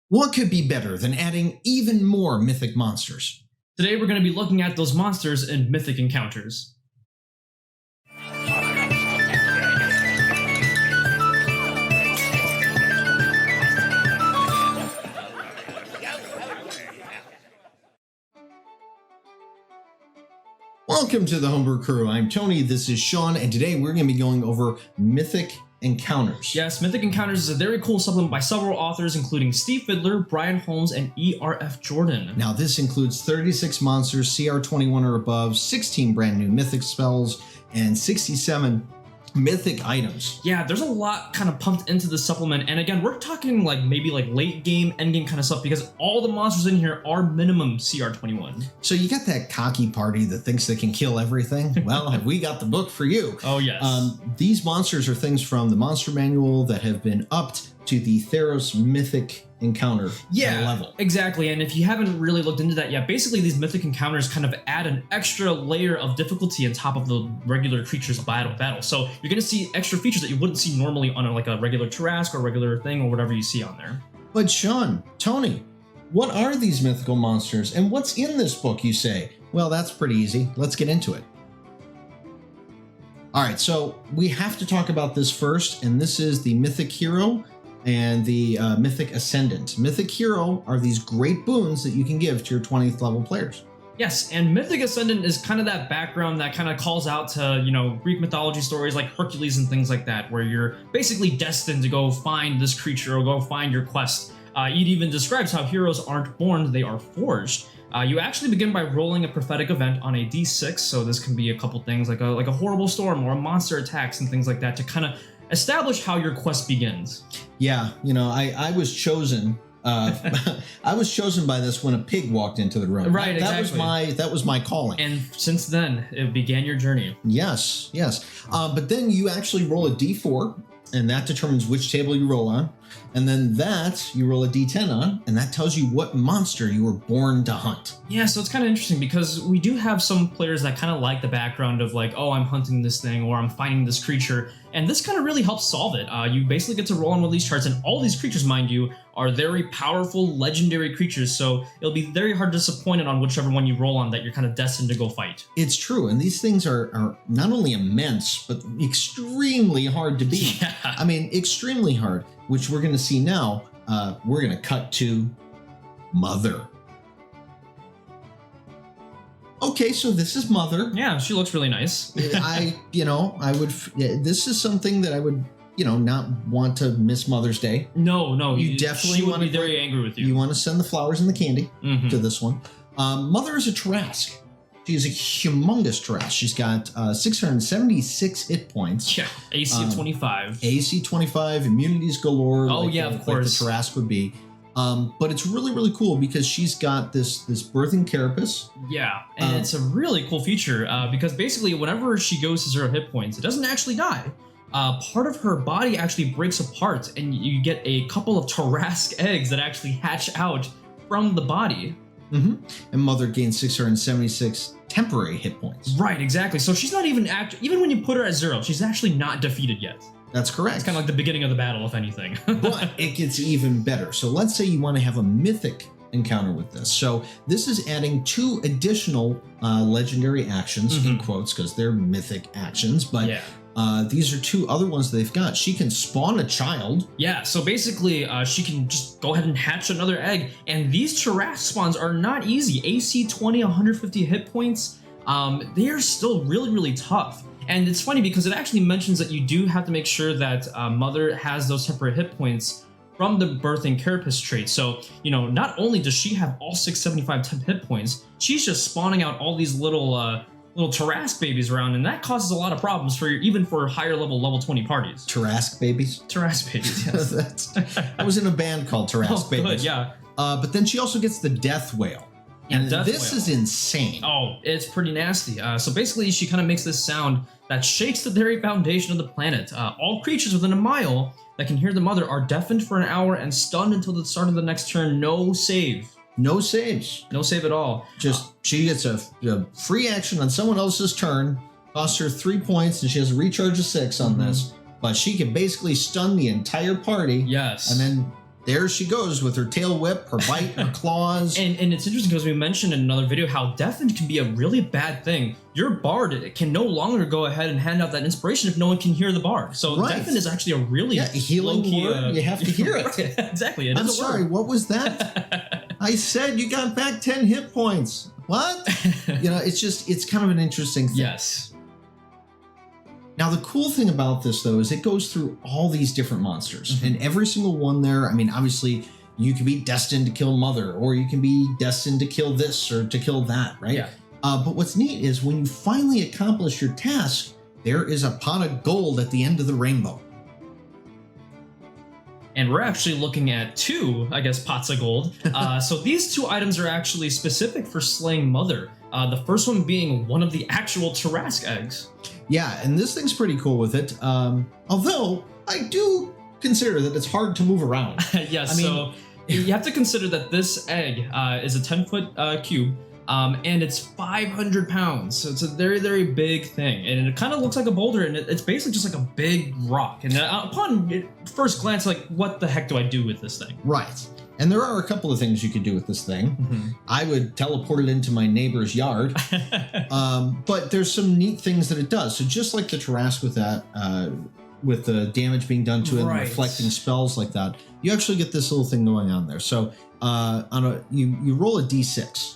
What could be better than adding even more mythic monsters? Today we're going to be looking at those monsters in Mythic Encounters. Welcome to the Homebrew Crew. I'm Tony, this is Sean, and today we're going to be going over Mythic Encounters. Yes, Mythic Encounters is a very cool supplement by several authors, including Steve Fidler, Bryan Holmes, and E.R.F. Jordan. Now, this includes 36 monsters, CR 21 or above, 16 brand new mythic spells, and 67 mythic items. Yeah, there's a lot kind of pumped into the supplement, and again, we're talking maybe late game, end game kind of stuff, because all the monsters in here are minimum CR 21. So you got that cocky party that thinks they can kill everything? Well, have we got the book for you? Oh, yes. These monsters are things from the monster manual that have been upped to the Theros Mythic Encounter level. Exactly, and if you haven't really looked into that yet, basically these Mythic Encounters kind of add an extra layer of difficulty on top of the regular creatures battle. So you're going to see extra features that you wouldn't see normally on a regular Tarrasque or regular thing or whatever you see on there. But Sean, Tony, what are these mythical monsters and what's in this book, you say? Well, that's pretty easy. Let's get into it. All right, so we have to talk about this first, and this is the Mythic Hero and the Mythic Ascendant. Mythic Hero are these great boons that you can give to your 20th level players. Yes, and Mythic Ascendant is kind of that background that kind of calls out to, Greek mythology stories like Hercules and things like that, where you're basically destined to go find this creature or go find your quest. It even describes how heroes aren't born, they are forged. You actually begin by rolling a prophetic event on a d6, so this can be a couple things like a horrible storm or a monster attacks and things like that to kind of establish how your quest begins. Yeah, I was chosen. I was chosen by this when a pig walked into the room. Right, exactly. That was my calling. And since then, it began your journey. Yes. But then you actually roll a d4, and that determines which table you roll on. And then that you roll a d10 on, and that tells you what monster you were born to hunt. Yeah, so it's kind of interesting because we do have some players that kind of like the background of oh, I'm hunting this thing or I'm finding this creature. And this kind of really helps solve it. You basically get to roll on one of these charts, and all these creatures, mind you, are very powerful, legendary creatures. So it'll be very hard to disappoint on whichever one you roll on that you're kind of destined to go fight. It's true. And these things are not only immense, but extremely hard to beat. Yeah. I mean, extremely hard, which we're going to see now. We're going to cut to Mother. Okay, so this is Mother. Yeah, she looks really nice. This is something that I would, not want to miss Mother's Day. No, you definitely want to be very angry with you. You want to send the flowers and the candy to this one. Mother is a Tarrasque. She is a humongous Tarrasque. She's got 676 hit points. Yeah, AC of 25. AC 25, immunities galore. Oh, yeah, of course. Like the Tarrasque would be. But it's really, really cool because she's got this birthing carapace. Yeah, and it's a really cool feature because basically whenever she goes to 0 hit points, it doesn't actually die. Part of her body actually breaks apart and you get a couple of Tarrasque eggs that actually hatch out from the body. And Mother gains 676 temporary hit points. Right, exactly. So she's not even even when you put her at 0, she's actually not defeated yet. That's correct. It's kind of like the beginning of the battle, if anything. But it gets even better. So let's say you want to have a mythic encounter with this. So this is adding 2 additional legendary actions, in quotes, because they're mythic actions. But these are 2 other ones they've got. She can spawn a child. Yeah, so basically she can just go ahead and hatch another egg. And these Tarrasque spawns are not easy. AC 20, 150 hit points. They are still really, really tough. And it's funny because it actually mentions that you do have to make sure that Mother has those temporary hit points from the birthing carapace trait. So, not only does she have all 675 temp hit points, she's just spawning out all these little Tarrasque babies around, and that causes a lot of problems even for higher level 20 parties. Tarrasque babies? Tarrasque babies, yes. I was in a band called Tarrasque Babies. Good, yeah. But then she also gets the Death Whale. And this is insane. Oh, it's pretty nasty. So basically, she kind of makes this sound that shakes the very foundation of the planet. All creatures within a mile that can hear the Mother are deafened for an hour and stunned until the start of the next turn. No save. No saves. No save at all. Just she gets a free action on someone else's turn, costs her 3 points, and she has a recharge of 6 on this. But she can basically stun the entire party. Yes. And then there she goes with her tail whip, her bite, her claws. And it's interesting because we mentioned in another video how deafen can be a really bad thing. Your bard can no longer go ahead and hand out that inspiration if no one can hear the bard. So deafen is actually a really healing word. You have to hear it. Right, exactly. I'm sorry, what was that? I said you got back 10 hit points. What? It's kind of an interesting thing. Yes. Now, the cool thing about this, though, is it goes through all these different monsters. And every single one there, I mean, obviously, you can be destined to kill Mother, or you can be destined to kill this or to kill that, right? Yeah. But what's neat is when you finally accomplish your task, there is a pot of gold at the end of the rainbow. And we're actually looking at 2, I guess, pots of gold. So these 2 items are actually specific for slaying Mother. The first one being one of the actual Tarask eggs. Yeah, and this thing's pretty cool with it. Although I do consider that it's hard to move around. Yes, so you have to consider that this egg is a 10-foot cube, and it's 500 pounds. So it's a very, very big thing. And it kind of looks like a boulder, and it's basically just like a big rock. And upon first glance, like, what the heck do I do with this thing? Right. And there are a couple of things you could do with this thing. I would teleport it into my neighbor's yard. But there's some neat things that it does. So just like the Tarask with that, with the damage being done to it and reflecting spells like that, you actually get this little thing going on there. So you roll a d6.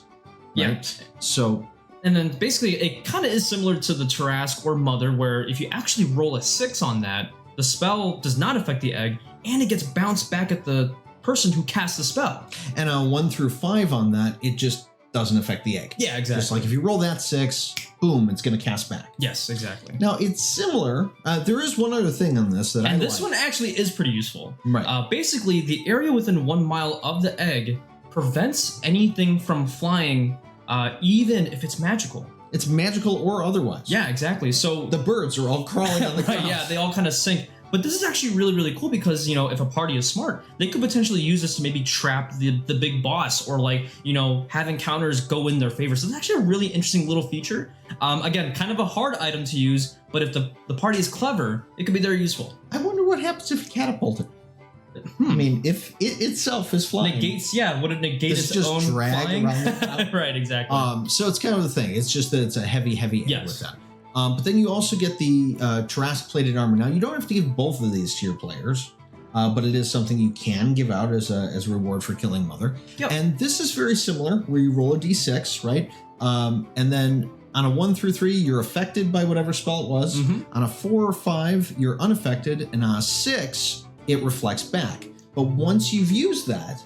Yeah. Right? So. And then basically it kind of is similar to the Tarask or Mother, where if you actually roll a 6 on that, the spell does not affect the egg, and it gets bounced back at the person who casts the spell. And a 1 through 5 on that, it just doesn't affect the egg. Yeah, exactly. Just like if you roll that 6, boom, it's going to cast back. Yes, exactly. Now, it's similar. There is one other thing on this that this one actually is pretty useful. Right. Basically, the area within 1 mile of the egg prevents anything from flying, even if it's magical. It's magical or otherwise. Yeah, exactly. So the birds are all crawling on the ground. Yeah, they all kind of sink. But this is actually really, really cool because, if a party is smart, they could potentially use this to maybe trap the big boss, or have encounters go in their favor. So it's actually a really interesting little feature. Again, kind of a hard item to use, but if the party is clever, it could be very useful. I wonder what happens if you catapult it. I mean, if it itself is flying. Would it negate its just own drag flying? around the top? Right, exactly. So it's kind of the thing. It's just that it's a heavy egg with that. But then you also get the Tarask plated armor. Now, you don't have to give both of these to your players, but it is something you can give out as a reward for killing Mother. Yep. And this is very similar, where you roll a d6, right? And then on a 1 through 3, you're affected by whatever spell it was. On a 4 or 5, you're unaffected. And on a 6, it reflects back. But once you've used that,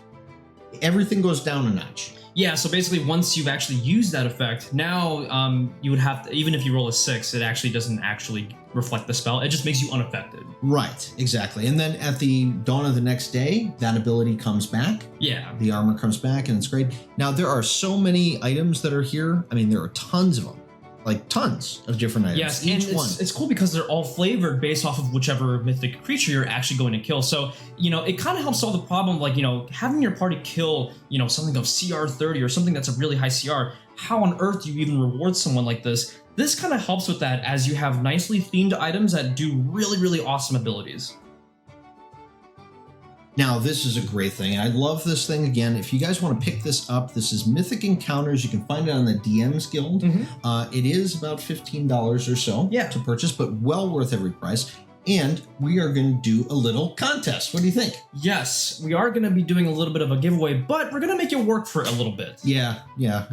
everything goes down a notch. Yeah, so basically once you've actually used that effect, now you would have to, even if you roll a 6, it actually doesn't actually reflect the spell. It just makes you unaffected. Right, exactly. And then at the dawn of the next day, that ability comes back. Yeah. The armor comes back and it's great. Now, there are so many items that are here. I mean, there are tons of them. Like tons of different items. Yes, each and one. It's cool because they're all flavored based off of whichever mythic creature you're actually going to kill. So, it kind of helps solve the problem, like, having your party kill, something of CR 30 or something that's a really high CR. How on earth do you even reward someone like this? This kind of helps with that, as you have nicely themed items that do really, really awesome abilities. Now, this is a great thing. I love this thing. Again, if you guys want to pick this up, this is Mythic Encounters. You can find it on the DMsGuild. It is about $15 or so to purchase, but well worth every price. And we are going to do a little contest. What do you think? Yes, we are going to be doing a little bit of a giveaway, but we're going to make you work for it a little bit. Yeah.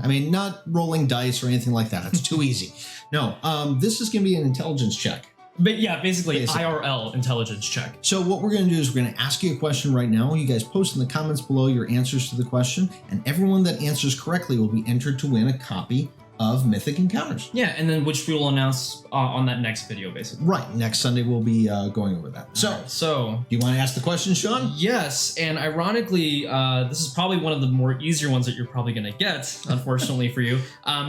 I mean, not rolling dice or anything like that. It's too easy. No, this is going to be an intelligence check. But yeah, basically IRL intelligence check. So what we're going to do is we're going to ask you a question right now. You guys post in the comments below your answers to the question, and everyone that answers correctly will be entered to win a copy of Mythic Encounters. Yeah, and then which we will announce on that next video, basically. Right. Next Sunday we'll be going over that. So do you want to ask the question, Sean? Yes, and ironically, this is probably one of the more easier ones that you're probably going to get, unfortunately for you.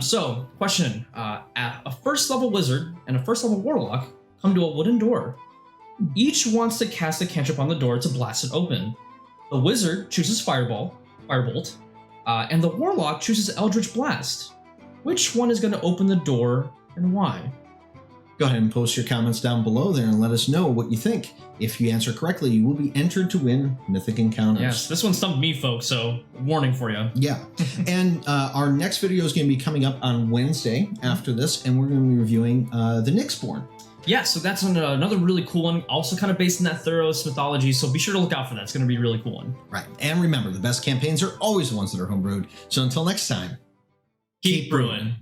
So, question: a first level wizard and a first level warlock come to a wooden door. Each wants to cast a cantrip on the door to blast it open. The wizard chooses Firebolt, and the warlock chooses Eldritch Blast. Which one is going to open the door and why? Go ahead and post your comments down below there and let us know what you think. If you answer correctly, you will be entered to win Mythic Encounters. Yes, this one stumped me, folks, so warning for you. Yeah. And our next video is going to be coming up on Wednesday after this, and we're going to be reviewing the Nyxborn. Yeah, so that's another really cool one, also kind of based in that Theros mythology, so be sure to look out for that. It's going to be a really cool one. Right. And remember, the best campaigns are always the ones that are homebrewed. So until next time, keep brewing.